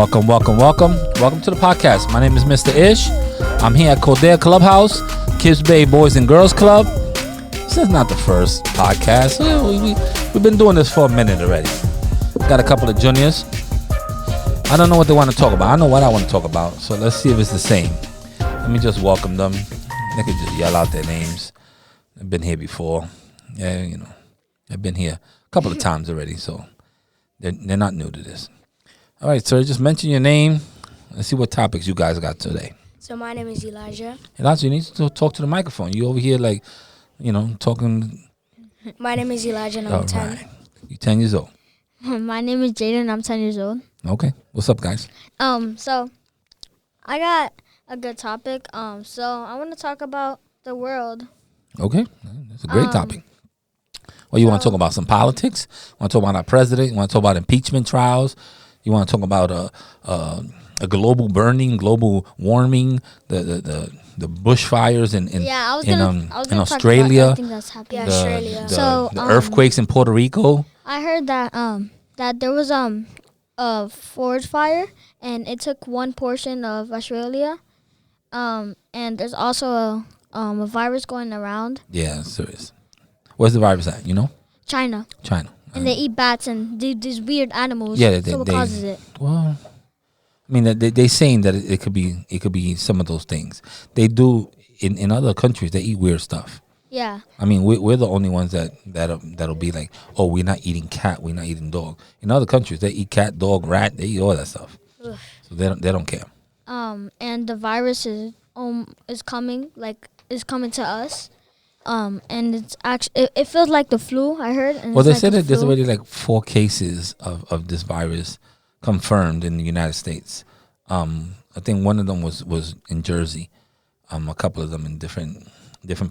Welcome to the podcast. My name is Mr. Ish. I'm here at Codere Clubhouse, Kids Bay Boys and Girls Club. This is not the first podcast. We've been doing this for a minute already. Got a couple of juniors. I don't know what they want to talk about. I know what I want to talk about, so let's see if it's the same. Let me just welcome them. They can just yell out their names. They've been here before. Yeah, they've been here a couple of times already, so they're not new to this. All right, sir, just mention your name. Let's see what topics you guys got today. So my name is Elijah. Elijah, you need to talk to the microphone. You over here talking. My name is Elijah and I'm 10. Right. You're 10 years old. My name is Jaden. I'm 10 years old. Okay. What's up, guys? So I got a good topic. So I want to talk about the world. Okay. That's a great topic. Well, you want to talk about some politics? Want to talk about our president? You want to talk about impeachment trials? You want to talk about a global burning, global warming, the bushfires in Australia, talk about that's happening. Australia. The earthquakes in Puerto Rico. I heard that that there was a forest fire and it took one portion of Australia. And there's also a virus going around. Yeah, there is. Where's the virus at? You know? China. And they eat bats and these weird animals. Yeah, so what causes it? Well, I mean, they're saying that it could be some of those things. They do in other countries. They eat weird stuff. Yeah. I mean, we're the only ones that'll be like, oh, we're not eating cat, we're not eating dog. In other countries, they eat cat, dog, rat. They eat all that stuff. Ugh. So they don't care. And the virus is coming to us. And it's actually it feels like the flu. I heard. And well, they said that there's already like 4 cases of this virus confirmed in the United States. I think one of them was in Jersey. A couple of them in different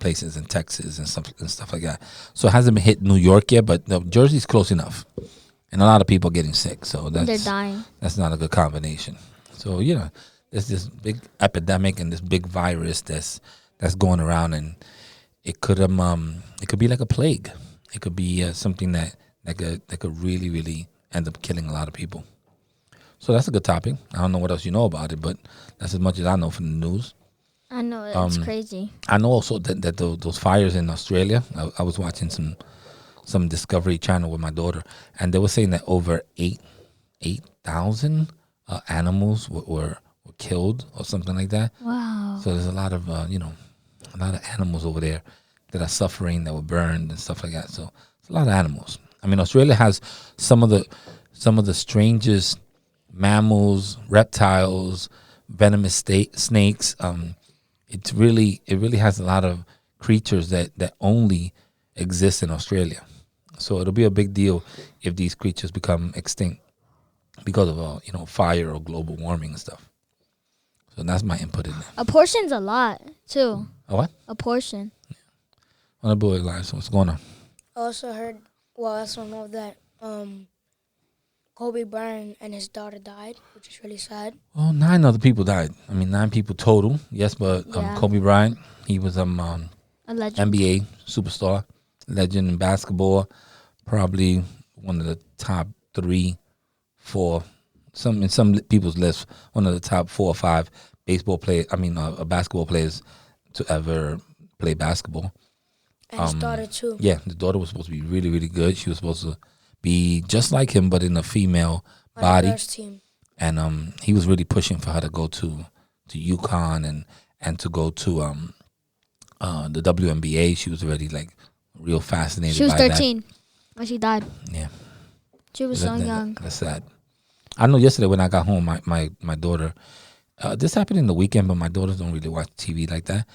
places in Texas and stuff like that. So it hasn't been hit New York yet, but Jersey's close enough, and a lot of people are getting sick. So they're dying. That's not a good combination. So there's this big epidemic and this big virus that's going around, and it could be like a plague. It could be something that could really, really end up killing a lot of people. So that's a good topic. I don't know what else you know about it, but that's as much as I know from the news. I know it's crazy. I know also that those fires in Australia. I was watching some Discovery Channel with my daughter, and they were saying that over 8,000 animals were killed or something like that. Wow. So there's a lot of animals over there that are suffering, that were burned and stuff like that. So it's a lot of animals. I mean, Australia has some of the strangest mammals, reptiles, venomous snakes. It really has a lot of creatures that only exist in Australia. So it'll be a big deal if these creatures become extinct because of fire or global warming and stuff. So that's my input in there. A portion's a lot too. A what? A portion. Yeah. On the boy lives. What's going on? I also know that Kobe Bryant and his daughter died, which is really sad. Well, 9 other people died. I mean, 9 people total. Yes, but Kobe Bryant, he was a legend. NBA superstar, legend in basketball, probably one of the top 3, 4, in some people's list, one of the top 4 or 5 basketball players to ever play basketball. And his daughter too. Yeah, the daughter was supposed to be really, really good. She was supposed to be just like him, but in a female body. On the first team. And he was really pushing for her to go to UConn and to go to the WNBA. She was already like real fascinated. She was by 13 when she died. Yeah, she was so young. That's sad. I know. Yesterday when I got home, my daughter. This happened in the weekend, but my daughters don't really watch TV like that.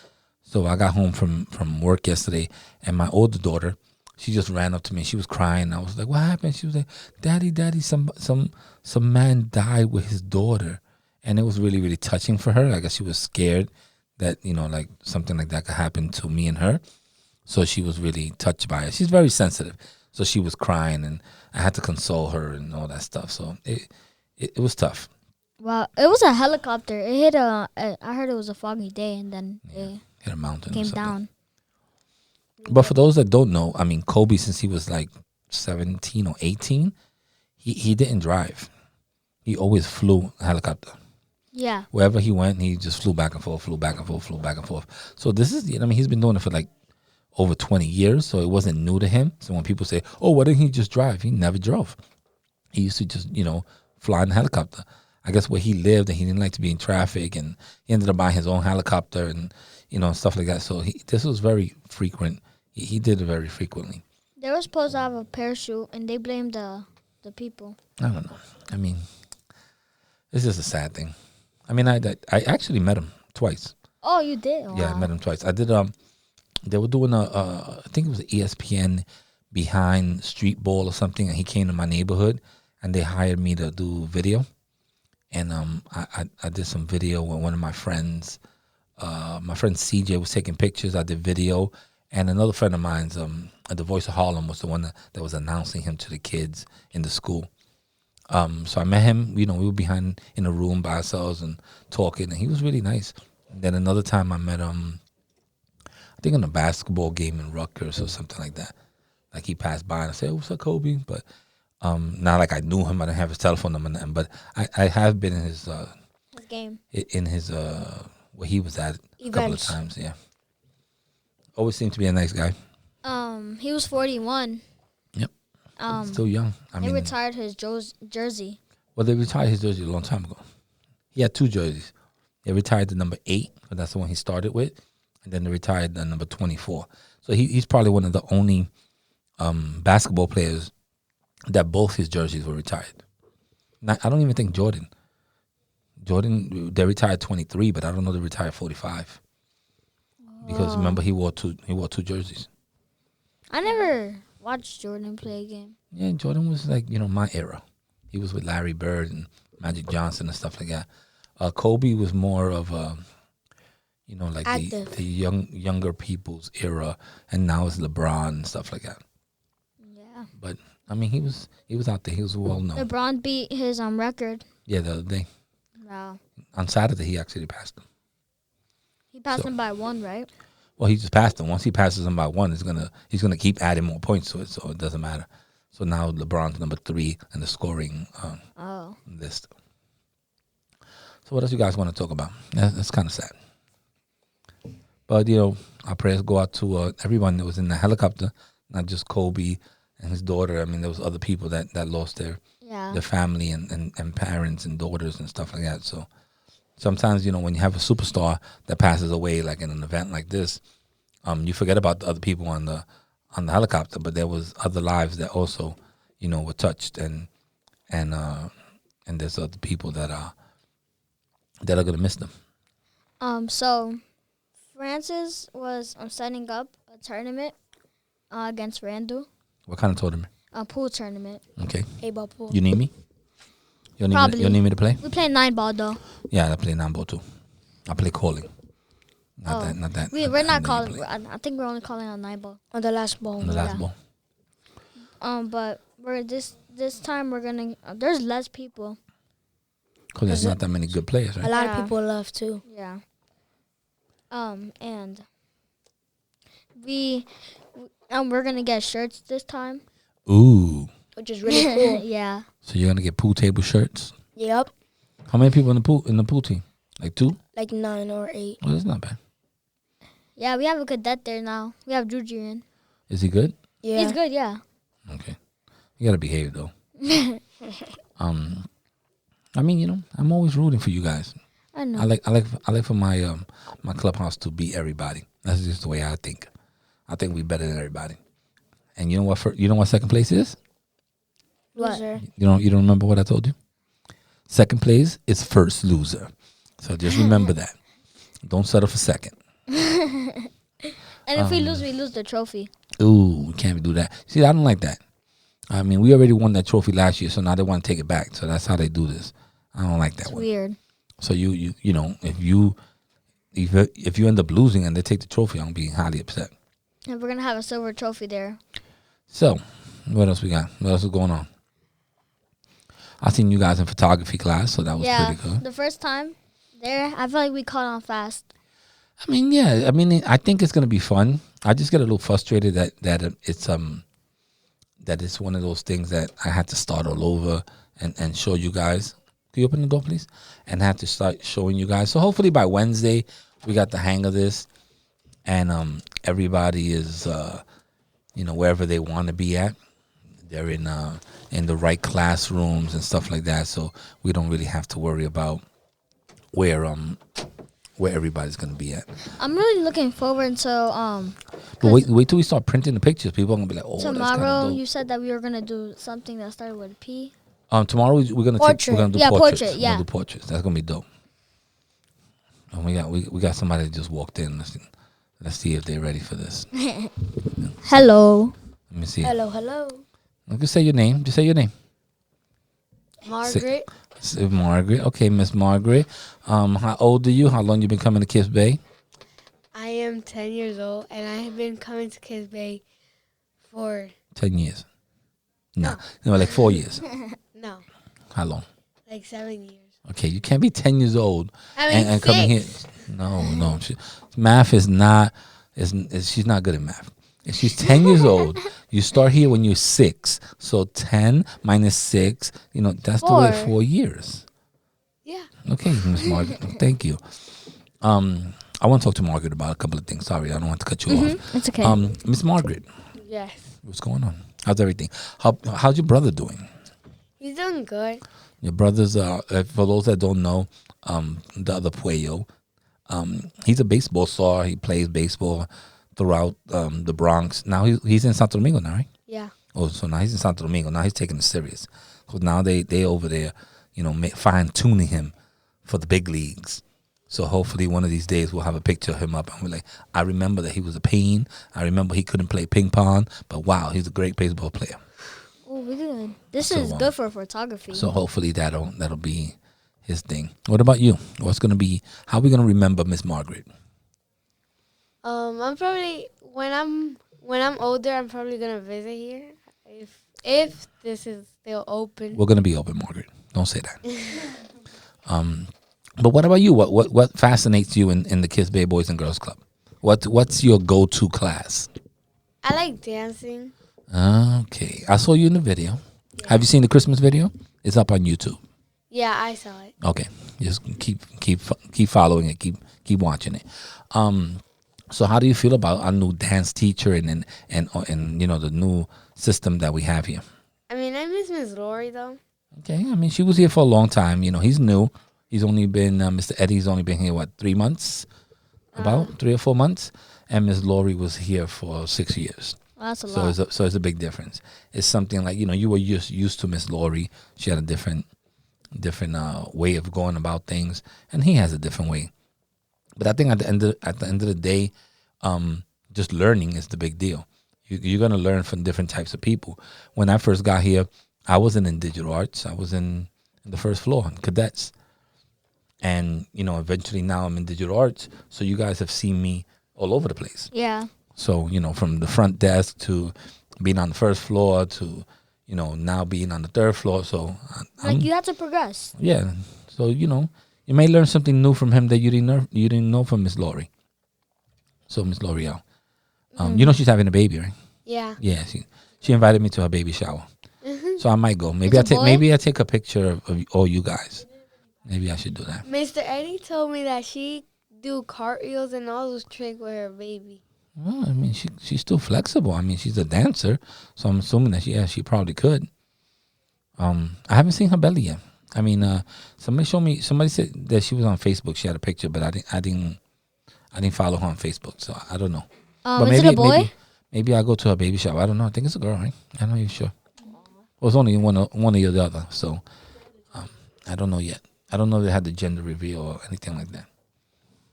So I got home from work yesterday, and my older daughter, she just ran up to me. She was crying. I was like, "What happened?" She was like, "Daddy, some man died with his daughter," and it was really, really touching for her. I guess she was scared that like something like that could happen to me and her. So she was really touched by it. She's very sensitive, so she was crying, and I had to console her and all that stuff. So it was tough. Well, it was a helicopter. It hit I heard it was a foggy day, and then it hit a mountain. Came down. But for those that don't know, I mean, Kobe, since he was like 17 or 18, he didn't drive. he always flew a helicopter. Yeah. Wherever he went, he just flew back and forth, flew back and forth, flew back and forth. So this is, I mean, he's been doing it for like over 20 years, so it wasn't new to him. So when people say, oh, why didn't he just drive? He never drove. He used to just, fly in a helicopter. I guess where he lived and he didn't like to be in traffic, and he ended up buying his own helicopter and, stuff like that. So this was very frequent. He did it very frequently. They were supposed to have a parachute, and they blamed the people. I don't know. I mean, it's just a sad thing. I mean, I actually met him twice. Oh, you did? Wow. Yeah, I met him twice. I did. They were doing I think it was ESPN behind street ball or something, and he came to my neighborhood, and they hired me to do video, and I did some video with one of my friends. My friend CJ was taking pictures. I did video, and another friend of mine's at the Voice of Harlem was the one that was announcing him to the kids in the school. So I met him. We were behind in a room by ourselves and talking, and he was really nice. And then another time I met him, I think in a basketball game in Rutgers or something like that. Like he passed by and I said, "Oh, what's up, Kobe?" But not like I knew him. I didn't have his telephone number, nothing, but I have been in his game. In his where he was at a couple of times. Yeah, always seemed to be a nice guy. He was 41. Yep. Still young. They retired his jersey. Well, they retired his jersey a long time ago. He had two jerseys. They retired the number 8, because that's the one he started with, and then they retired the number 24. So he's probably one of the only basketball players that both his jerseys were retired. Now, I don't even think Jordan, they retired 23, but I don't know they retired 45. Because remember, he wore two jerseys. I never watched Jordan play a game. Yeah, Jordan was like, my era. He was with Larry Bird and Magic Johnson and stuff like that. Kobe was more of like the younger people's era, and now it's LeBron and stuff like that. Yeah. But I mean, he was out there. He was well known. LeBron beat his record. Yeah, the other day. Wow. On Saturday, he actually passed him. He passed him by 1, right? Well, he just passed him. Once he passes him by 1, he's gonna keep adding more points to it, so it doesn't matter. So now LeBron's number 3 in the scoring list. So what else you guys want to talk about? That's kind of sad. But, our prayers go out to everyone that was in the helicopter, not just Kobe and his daughter. I mean, there was other people that lost their family and parents and daughters and stuff like that. So sometimes, when you have a superstar that passes away, like in an event like this, you forget about the other people on the helicopter, but there was other lives that also, were touched, and there's other people that are gonna miss them. So Francis was setting up a tournament against Randall. What kind of tournament? A pool tournament. Okay. 8-ball pool. You need me? You Probably. need me to play? We play 9-ball though. Yeah, I play 9-ball too. I play calling. Not that. We're not calling. I think we're only calling on 9-ball. On the last ball. On the last ball. But we're this time we're gonna. There's less people. Because there's not that many good players, right? A lot of people left too. Yeah. And we're gonna get shirts this time. Ooh. Which is really cool. Yeah. So you're gonna get pool table shirts? Yep. How many people in the pool team? Like 2? Like 9 or 8. Well, that's not bad. Yeah, we have a cadet there now. We have Jujian. Is he good? Yeah. He's good, yeah. Okay. You gotta behave though. I mean, I'm always rooting for you guys. I know. I like for my my clubhouse to beat everybody. That's just the way I think. I think we're better than everybody. And you know what second place is? Loser. You don't remember what I told you? Second place is first loser. So just remember that. Don't settle for second. And if we lose the trophy. Ooh, we can't do that. See, I don't like that. I mean, we already won that trophy last year, so now they want to take it back. So that's how they do this. I don't like that It's one. weird. So if you end up losing and they take the trophy, I'm gonna be highly upset. And we're gonna have a silver trophy there. So, what else we got? What else is going on? I seen you guys in photography class, so that was pretty good. The first time there, I feel like we caught on fast. I mean, yeah. I mean, I think it's gonna be fun. I just get a little frustrated that it's one of those things that I had to start all over and show you guys. Can you open the door, please? And I have to start showing you guys. So hopefully by Wednesday, we got the hang of this, and everybody is, wherever they want to be at. They're in the right classrooms and stuff like that. So we don't really have to worry about where everybody's gonna be at. I'm really looking forward to But wait till we start printing the pictures. People are gonna be like, oh, that's tomorrow. kind of You said that we were gonna do something that started with a P. tomorrow we're gonna Portrait. we're gonna do Yeah, portraits. portrait, We're yeah. gonna do portraits. That's gonna be dope. And we got somebody that just walked in. Let's see if they're ready for this. Hello. Let me see. Hello, hello. Just say your name. Just say your name. Margaret. Say Margaret. Okay, Miss Margaret. How old are you? How long you been coming to Kiss Bay? I am 10 years old, and I have been coming to Kiss Bay for 10 years. No, like 4 years. no, How long? like 7 years. Okay, you can't be 10 years old I mean, and coming here. No. Math is not. She's not good at math. If she's 10 years old, you start here when you're 6. So 10 minus 6, that's the way 4 years. Yeah. Okay, Miss Margaret. Thank you. I want to talk to Margaret about a couple of things. Sorry, I don't want to cut you off. It's okay. Miss Margaret, Yes. what's going on? How's everything? How's your brother doing? He's doing good. Your brother's, for those that don't know, the other Puello, he's a baseball star. He plays baseball throughout the Bronx. Now he's in Santo Domingo now, right? Yeah. Oh, so now he's in Santo Domingo. Now he's taking it serious. Because now they over there, fine-tuning him for the big leagues. So hopefully one of these days we'll have a picture of him up. And we're like, I remember that he was a pain. I remember he couldn't play ping pong. But wow, he's a great baseball player. Oh, we good. This So, is good for photography. So hopefully that'll be his thing. What about you? How are we gonna remember Miss Margaret? I'm probably when I'm older, I'm probably gonna visit here if this is still open. We're gonna be open, Margaret. Don't say that. But what about you? What fascinates you in the Kiss Bay Boys and Girls Club? What's your go-to class? I like dancing. Okay, I saw you in the video. Have you seen the Christmas video? It's up on YouTube. Yeah, I saw it. Okay, just keep following it. Keep watching it. So how do you feel about our new dance teacher and the new system that we have here? I mean, I miss Miss Lori though. Okay, I mean she was here for a long time. He's new. He's only been Mr. Eddie's only been here 3 months, about 3 or 4 months, and Miss Lori was here for 6 years. That's a So lot. it's a big difference. It's something like you were used to Miss Lori. She had a different way of going about things, and he has a different way. But I think at the end of the day, just learning is the big deal. You're gonna learn from different types of people. When I first got here, I wasn't in digital arts. I was in the first floor in cadets, and eventually now I'm in digital arts. So you guys have seen me all over the place. Yeah. So from the front desk to being on the first floor to now being on the third floor. So I'm, You have to progress. yeah. So you may learn something new from him that you didn't know from Miss Lori. So Miss L'Oreal, she's having a baby, right? Yeah. Yeah, she invited me to her baby shower, so I might go. Maybe It's a boy? maybe I take a picture of all you guys. Maybe I should do that. Mr. Eddie told me that she do cartwheels and all those tricks with her baby. Well, I mean, she's still flexible. I mean, she's a dancer, so I'm assuming that she probably could. I haven't seen her belly yet. I mean, somebody showed me. Somebody said that she was on Facebook. She had a picture, but I didn't follow her on Facebook, so I don't know. But Is it a boy? Maybe I'll go to her baby shower. I don't know. I think it's a girl, right? I'm not even sure. Well, it's only one or the other, so I don't know yet. I don't know if they had the gender reveal or anything like that.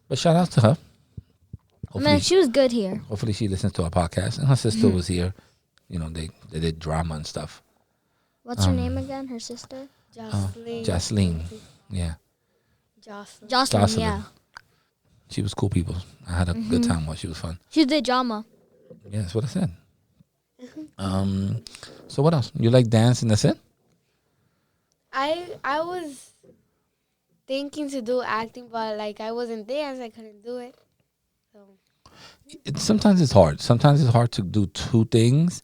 But shout out to her. Man, she was good here. Hopefully she listens to our podcast. And her sister was here. They did drama and stuff. What's her name again? Her sister? Jocelyn. Yeah. Jocelyn. Jocelyn, yeah. She was cool people. I had a good time while she was fun. She did drama. Yeah, that's what I said. So what else? You like dance and that's it? I was thinking to do acting, but I wasn't dance. I couldn't do it. So Sometimes it's hard. Sometimes it's hard to do two things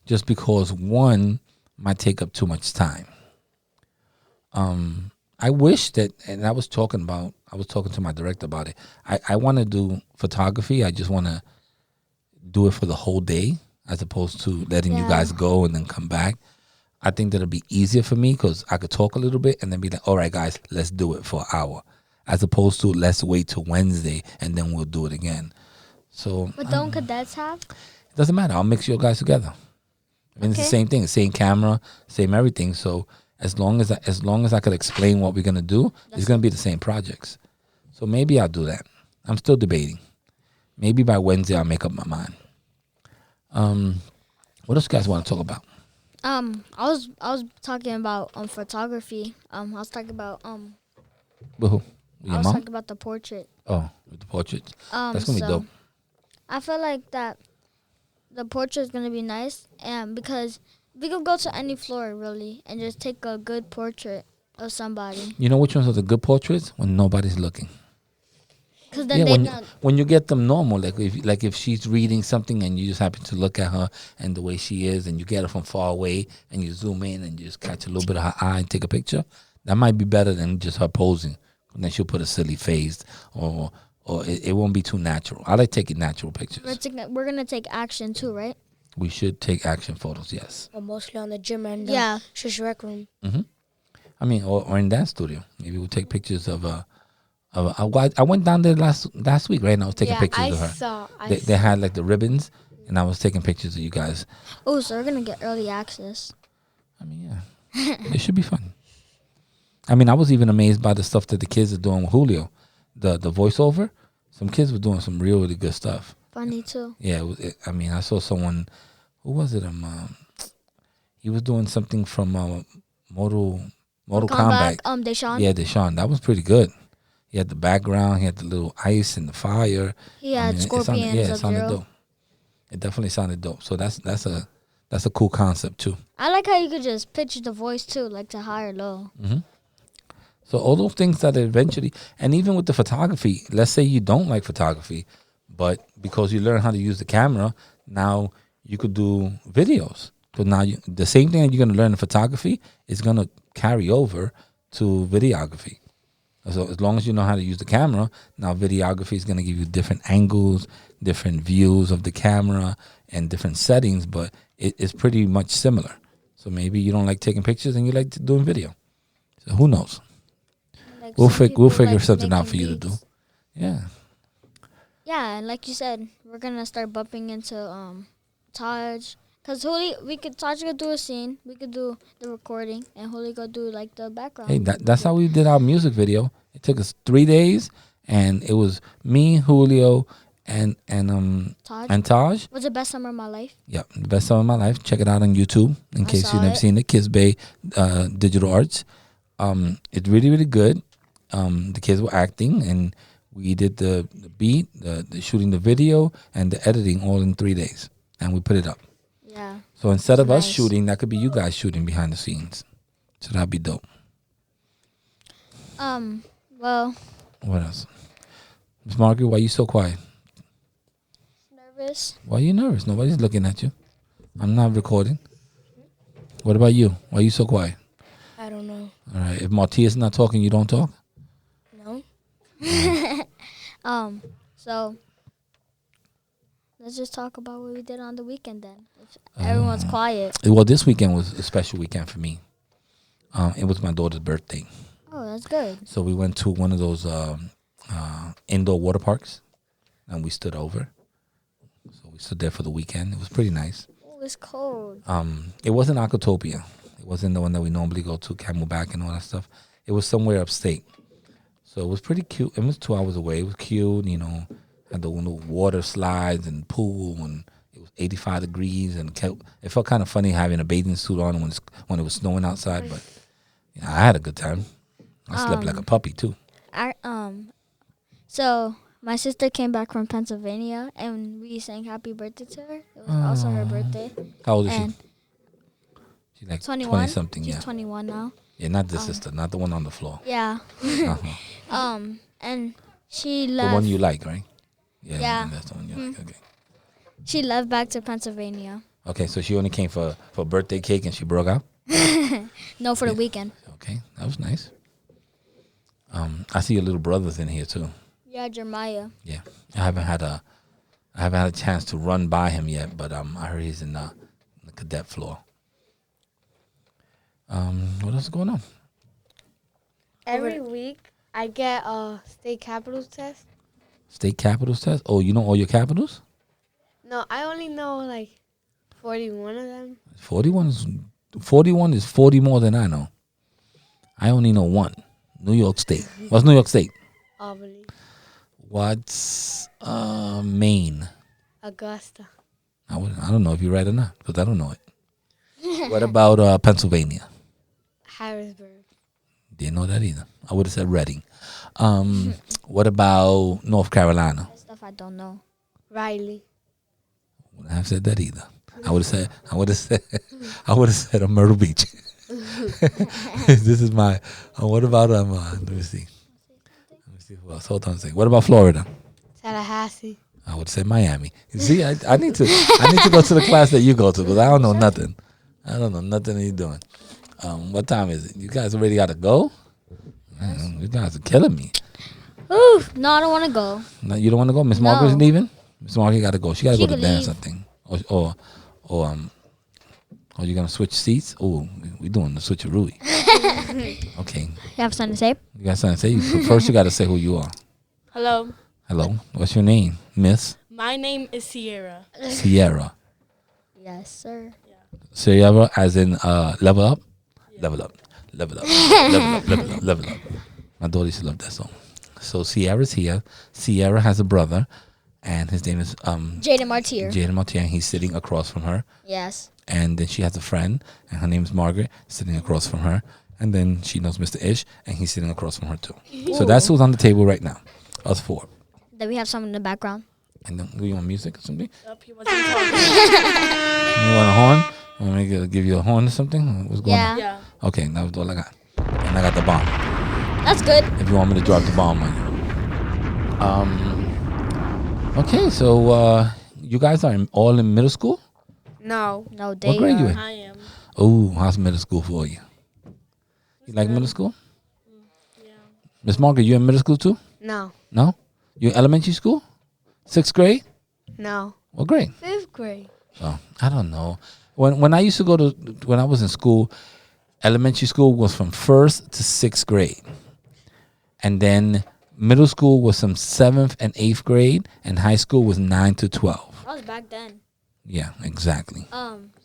just because one might take up too much time. I wish that, and I was talking to my director about it. I want to do photography. I just want to do it for the whole day as opposed to letting you Yeah. guys go and then come back. I think that'll be easier for me because I could talk a little bit and then be like, all right, guys, let's do it for an hour. As opposed to let's wait till Wednesday and then we'll do it again. So But don't cadets have? it doesn't matter. I'll mix you guys together. I mean, it's the Okay. same thing, same camera, same everything. So as long as I could explain what we're gonna do, it's gonna be the same projects. So maybe I'll do that. I'm still debating. Maybe by Wednesday I'll make up my mind. What else you guys want to talk about? I was talking about photography. I was talking about With who? With I your was mom? talking about the portrait. Oh, with the portraits. That's gonna be So dope. I feel like that the portrait is gonna be nice, and because we could go to any floor really and just take a good portrait of somebody. You know which ones are the good portraits? When nobody's looking. Cause then Yeah, they when know. when you get them normal, like if she's reading something and you just happen to look at her and the way she is, and you get her from far away and you zoom in and you just catch a little bit of her eye and take a picture, that might be better than just her posing. And then she'll put a silly face or it won't be too natural. I like taking natural pictures. We're gonna take action too, right? We should take action photos, yes. Or mostly on the gym and Yeah. shush rec room. I mean, or in dance studio. Maybe we'll take pictures of I went down there last week, right? And I was taking Yeah, pictures I of her. saw. They had like the ribbons, and I was taking pictures of you guys. Oh, so we're gonna get early access. I mean, yeah, it should be fun. I mean, I was even amazed by the stuff that the kids are doing with Julio, the voiceover. Some kids were doing some really good stuff. Funny too. Yeah, I mean, I saw someone. Who was it? He was doing something from Mortal Kombat. Deshaun. Yeah, Deshaun. That was pretty good. He had the background. He had the little ice and the fire. He had it Scorpions. it sounded dope. It definitely sounded dope. So that's a cool concept too. I like how you could just pitch the voice too, like to high or low. So all those things that eventually, and even with the photography, let's say you don't like photography, but because you learn how to use the camera, now you could do videos. So now the same thing that you're going to learn in photography is going to carry over to videography. So as long as you know how to use the camera, now videography is going to give you different angles, different views of the camera, and different settings, but it's pretty much similar. So maybe you don't like taking pictures and you like doing video. So who knows? Like We'll some we'll people figure like something out making for you to do. beats. Yeah. Yeah, and like you said, we're gonna start bumping into Taj. Cause Taj could do a scene, we could do the recording, and Holy could do like the background. Hey, that's how we did our music video. It took us 3 days, and it was me, Julio, and Taj Taj. was the best summer of my life. Yeah, the best song of my life. Check it out on YouTube in I case saw you've never it. seen it. Kids Bay Digital Arts. It's really, really good. The kids were acting, and we did the beat, the shooting the video, and the editing all in 3 days, and we put it up. Yeah. So instead of us Nice. shooting, that could be you guys shooting behind the scenes. So that'd be dope. Well, What else? Miss Margaret, why you so quiet? nervous. Why are you nervous? Nobody's looking at you. I'm not recording. What about you? Why are you so quiet? I don't know. All right. If Martia's not talking, you don't talk? No? So let's just talk about what we did on the weekend then. If everyone's quiet. Well, this weekend was a special weekend for me. It was my daughter's birthday. Oh, that's good. So we went to one of those indoor water parks, and we stood over. So we stood there for the weekend. It was pretty nice. Oh, it's cold. It wasn't Aquatopia. It wasn't the one that we normally go to, Camelback and all that stuff. It was somewhere upstate. So it was pretty cute. It was 2 hours away. It was cute, had the water slides and pool, and it was 85 degrees, and it felt kind of funny having a bathing suit on when it was snowing outside, but I had a good time. I slept like a puppy too. So my sister came back from Pennsylvania, and we sang happy birthday to her. It was also her birthday. How old is And she? She's like 21. 20 something. She's Yeah, 21 now. yeah, not this sister, not the one on the floor. Yeah. Uh-huh. And she The left. one you like, right? Yeah. That's the one you like. Okay. She left back to Pennsylvania. Okay, so she only came for birthday cake and she broke out. No, for the Yeah. weekend. Okay, that was nice. I see your little brothers in here too. Yeah, Jeremiah. Yeah, I haven't had a chance to run by him yet, but I heard he's in the cadet floor. What else is going on? Every week I get a state capitals test. State capitals test. Oh, you know all your capitals? No, I only know like 41 of them. 41 is 40 more than I know. I only know one. New York State. What's New York State? Albany, What's Maine? Augusta, I don't know if you're right or not because I don't know it. What about Pennsylvania? Harrisburg, Didn't know that either. I would have said Reading. What about North Carolina? That stuff I don't know. Riley, Wouldn't have said that either. I would have said Myrtle Beach. This is my. What about Let me see. Who else? Hold on a second. What about Florida? Tallahassee, I would say Miami. You see, I need to go to the class that you go to because I don't know nothing. I don't know nothing that you're doing. What time is it? You guys already got to go? Man, you guys are killing me. Ooh, no, I don't want to go. No, you don't want to go? Miss No. Margaret's leaving? Miss Margaret got to go. She got to She go to could dance, leave. I think. Or you going to switch seats? Oh, we doing the switcheroo. Okay. You have something to say? You got something to say? First, you got to say who you are. Hello, Hello. What's your name? Miss my name is Sierra. Sierra. Yes, sir. Sierra as in level up? Level up. Level up. Level up. Level up. Level up. My daughter used to love that song. So Sierra's here. Sierra has a brother, and his name is Jaden Martier. Jaden Martier. He's sitting across from her. Yes. And then she has a friend, and her name is Margaret, sitting across from her. And then she knows Mr. Ish, and he's sitting across from her too. So that's who's on the table right now. Us four. Then we have someone in the background. And then we want music or something? Yep, he wasn't talking. You want a horn? You want me to give you a horn or something? What's going on? Yeah. Okay, that was all I got. And I got the bomb. That's good. If you want me to drop the bomb on you. Okay, so you guys are all in middle school? no, No, What they grade you are. in? I am. Oh, how's middle school for you? You like middle school? Yeah. Miss Margaret, you in middle school too? no, No? You in elementary school? 6th grade? no. What grade? 5th grade. Oh, I don't know. When I used to when I was in school, elementary school was from 1st to 6th grade. And then middle school was from 7th and 8th grade, and high school was 9 to 12. That was back then. Yeah, exactly.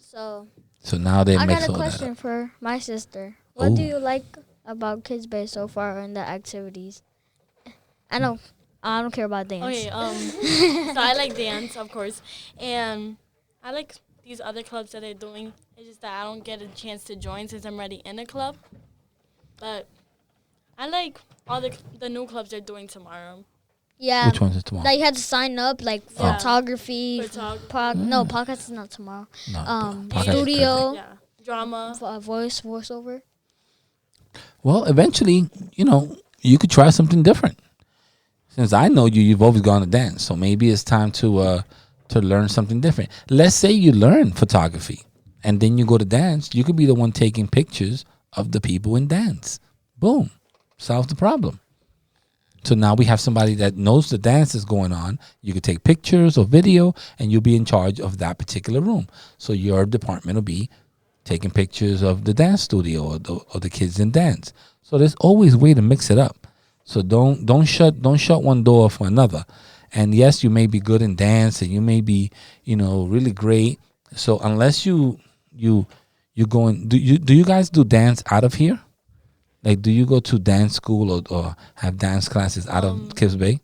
So So now they I mix got a all that question up. for my sister. What do Ooh. you like about Kids Bay so far in the activities? I know I don't care about dance. Okay. So I like dance, of course, and I like these other clubs that they're doing. It's just that I don't get a chance to join since I'm already in a club. But I like all the new clubs they're doing tomorrow. Yeah. Which one's it tomorrow? That you had to sign up, like Yeah. photography. No, podcast is not tomorrow. No, podcast is Studio, Yeah. Drama. voiceover. Well, eventually, you could try something different. Since I know you, you've always gone to dance, so maybe it's time to learn something different. Let's say you learn photography, and then you go to dance. You could be the one taking pictures of the people in dance. Boom, solve the problem. So now we have somebody that knows the dance is going on. You could take pictures or video, and you'll be in charge of that particular room. So your department will be taking pictures of the dance studio or the kids in dance. So there's always a way to mix it up. So don't shut one door for another. And yes, you may be good in dance and you may be, really great. So unless you going, do you guys do dance out of here? Like, do you go to dance school or have dance classes out of Kips Bay?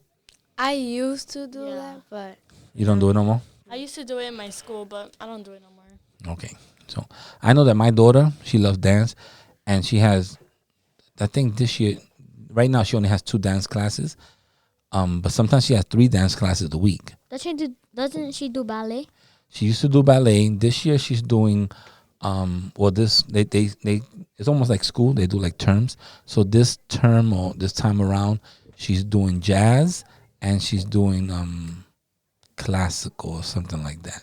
I used to do Yeah. that, but You don't do it no more? I used to do it in my school, but I don't do it no more. Okay. So I know that my daughter, she loves dance, and she has, I think this year, right now she only has 2 dance classes, but sometimes she has 3 dance classes a week. Doesn't she do ballet? She used to do ballet. This year she's doing, they it's almost like school. They do like terms. So this term or this time around, she's doing jazz and she's doing classical or something like that.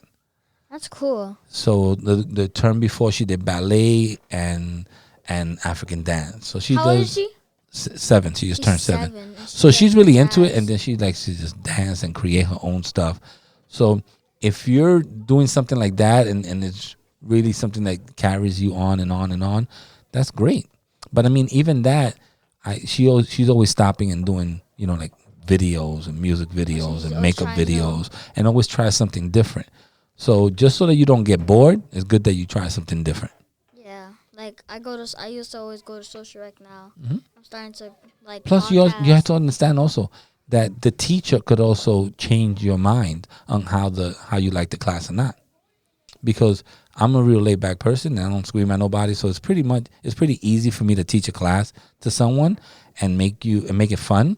That's cool. So the term before she did ballet and African dance. So she How does. old is she? 7. She just turned 7. and So she's really into it, jazz. and then she likes to just dance and create her own stuff. So if you're doing something like that, and it's really something that carries you on and on and on, that's great. But I mean, even that, she's always stopping and doing, like videos and music videos She's and always makeup trying new. videos, and always try something different. So just so that you don't get bored, it's good that you try something different. Yeah, like I used to always go to Social Rec now. Mhm. I'm starting to like. Plus, you have to understand also that the teacher could also change your mind on how you like the class or not. Because I'm a real laid back person and I don't scream at nobody, so it's pretty easy for me to teach a class to someone and make it fun,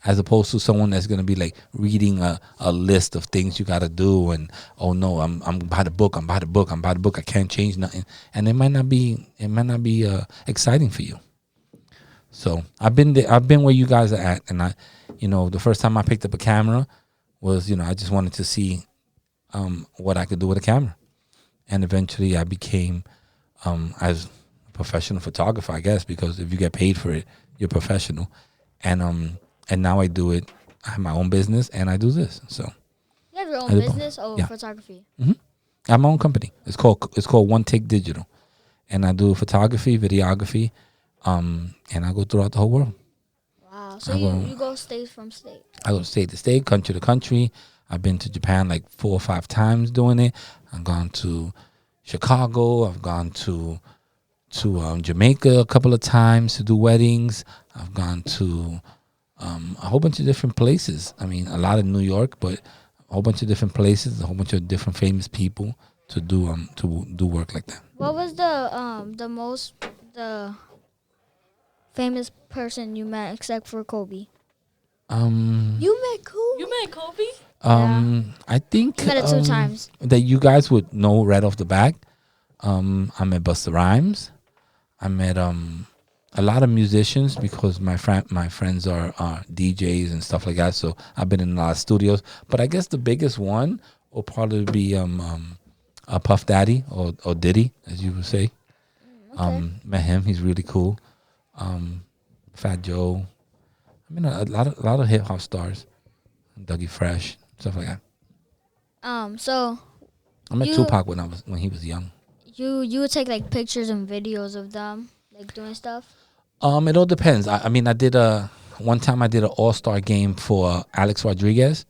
as opposed to someone that's gonna be like reading a list of things you gotta do, and oh no, I'm by the book, I can't change nothing, and it might not be exciting for you. So I've been there, I've been where you guys are at, and the first time I picked up a camera was, I just wanted to see what I could do with a camera, and eventually I became as a professional photographer, I guess, because if you get paid for it, you're professional, and now I do it. I have my own business and I do this. So You have your I own do both. business or Yeah. photography? I have my own company. It's called One Take Digital, and I do photography, videography, and I go throughout the whole world. Wow. So I you will- you go state from state. I go state to state, country to country. I've been to Japan like 4 or 5 times doing it. I've gone to Chicago. I've gone to Jamaica a couple of times to do weddings. I've gone to a whole bunch of different places. I mean, a lot in New York, but a whole bunch of different places, a whole bunch of different famous people to do work like that. What was the famous person you met except for Kobe? You met Kobe. You met Kobe? I think You met it 2 times. that you guys would know right off the bat. I met Busta Rhymes. I met a lot of musicians because my friends are DJs and stuff like that. So I've been in a lot of studios. But I guess the biggest one will probably be Puff Daddy or Diddy, as you would say. Okay. Met him. He's really cool. Fat Joe. I mean, a lot of hip hop stars. Dougie Fresh, stuff like that. So I met You- Tupac when he was young. you would take like pictures and videos of them like doing stuff. It all depends. I mean, one time I did an all-star game for Alex Rodriguez,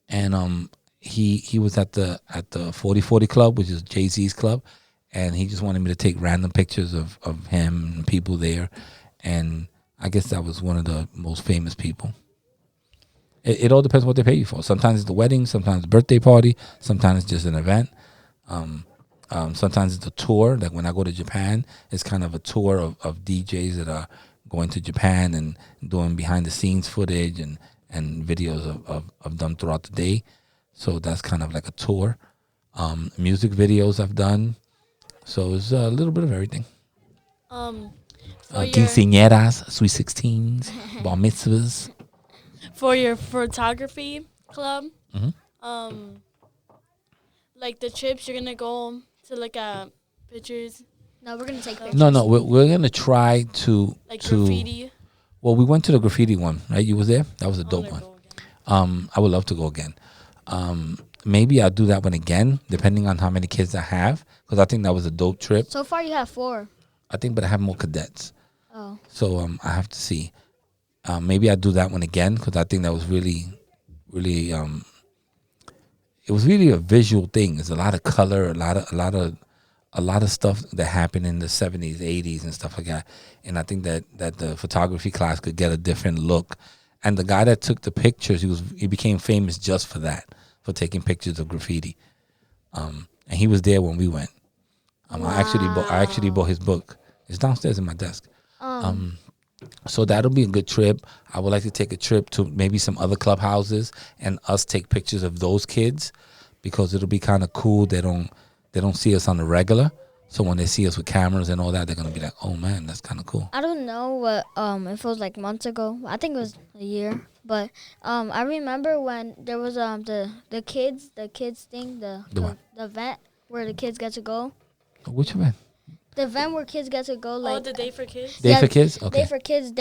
and he was at the 4040 Club, which is Jay-Z's club, and he just wanted me to take random pictures of him and people there, and I guess that was one of the most famous people. It all depends what they pay you for. Sometimes it's the wedding, sometimes the birthday party, sometimes it's just an event. Sometimes it's a tour. Like when I go to Japan, it's kind of a tour of DJs that are going to Japan and doing behind the scenes footage and videos of them throughout the day. So that's kind of like a tour. Music videos I've done. So it's a little bit of everything. For your, Quinceañeras, sweet 16s, bar mitzvahs. for your photography club, Mhm. like the trips you're gonna go to look at pictures, No, we're gonna take pictures. No, we're gonna try to like to. graffiti. Well, we went to the graffiti one, right? You was there. That was a I dope wanna one. go again. I would love to go again. Maybe I'll do that one again, depending on how many kids I have, because I think that was a dope trip. So far, you have 4. I think, but I have more cadets, Oh, so I have to see. Maybe I'll do that one again because I think that was really, really. It was really a visual thing. There's a lot of color, a lot of stuff that happened in the 70s, 80s, and stuff like that. And I think that the photography class could get a different look. And the guy that took the pictures, he became famous just for that, for taking pictures of graffiti. And he was there when we went. I actually bought his book. It's downstairs in my desk. So that'll be a good trip. I would like to take a trip to maybe some other clubhouses and us take pictures of those kids, because it'll be kind of cool. They don't see us on the regular, so when they see us with cameras and all that, they're gonna be like, "Oh man, that's kind of cool." I don't know what if it was like months ago. I think it was a year. But I remember when there was the kids thing, The what? the event where the kids get to go. Which event? the event where kids get to go, Oh, like the day for kids. Day Yeah, for kids. Okay. Day for kids.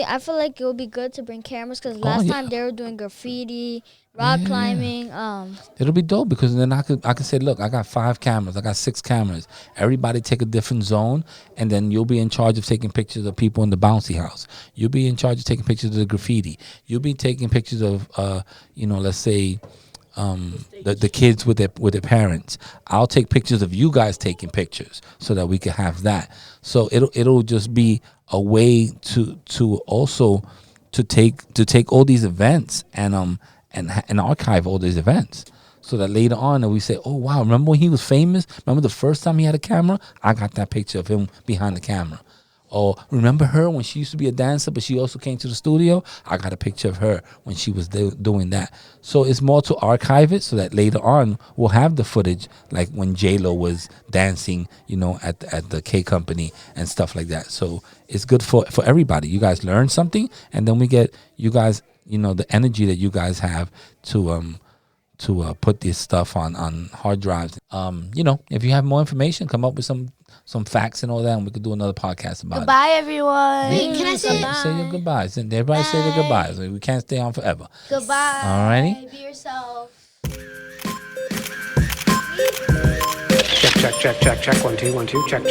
I feel like it would be good to bring cameras because last time they were doing graffiti, rock Yeah. climbing. It'll be dope because then I could say, look, I got 5 cameras, I got 6 cameras. Everybody take a different zone, and then you'll be in charge of taking pictures of people in the bouncy house. You'll be in charge of taking pictures of the graffiti. You'll be taking pictures of, let's say, the kids with their parents. I'll take pictures of you guys taking pictures so that we can have that. So it'll just be a way to also to take all these events and archive all these events, so that later on we say, oh wow, remember when he was famous? Remember the first time he had a camera? I got that picture of him behind the camera. Or remember her when she used to be a dancer, but she also came to the studio? I got a picture of her when she was doing that. So it's more to archive it so that later on we'll have the footage, like when J-Lo was dancing, at the K Company and stuff like that. So it's good for everybody. You guys learn something, and then we get you guys, the energy that you guys have to put this stuff on hard drives. If you have more information, come up with some facts and all that, and we could do another podcast about Goodbye, everyone. it. Can I say Say your goodbyes. And everybody say their goodbyes. We can't stay on forever. goodbye? Alrighty. Be yourself. Check. 1 2 1 2. Check.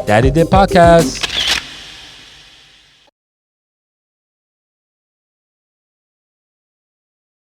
Daddy Did Podcast.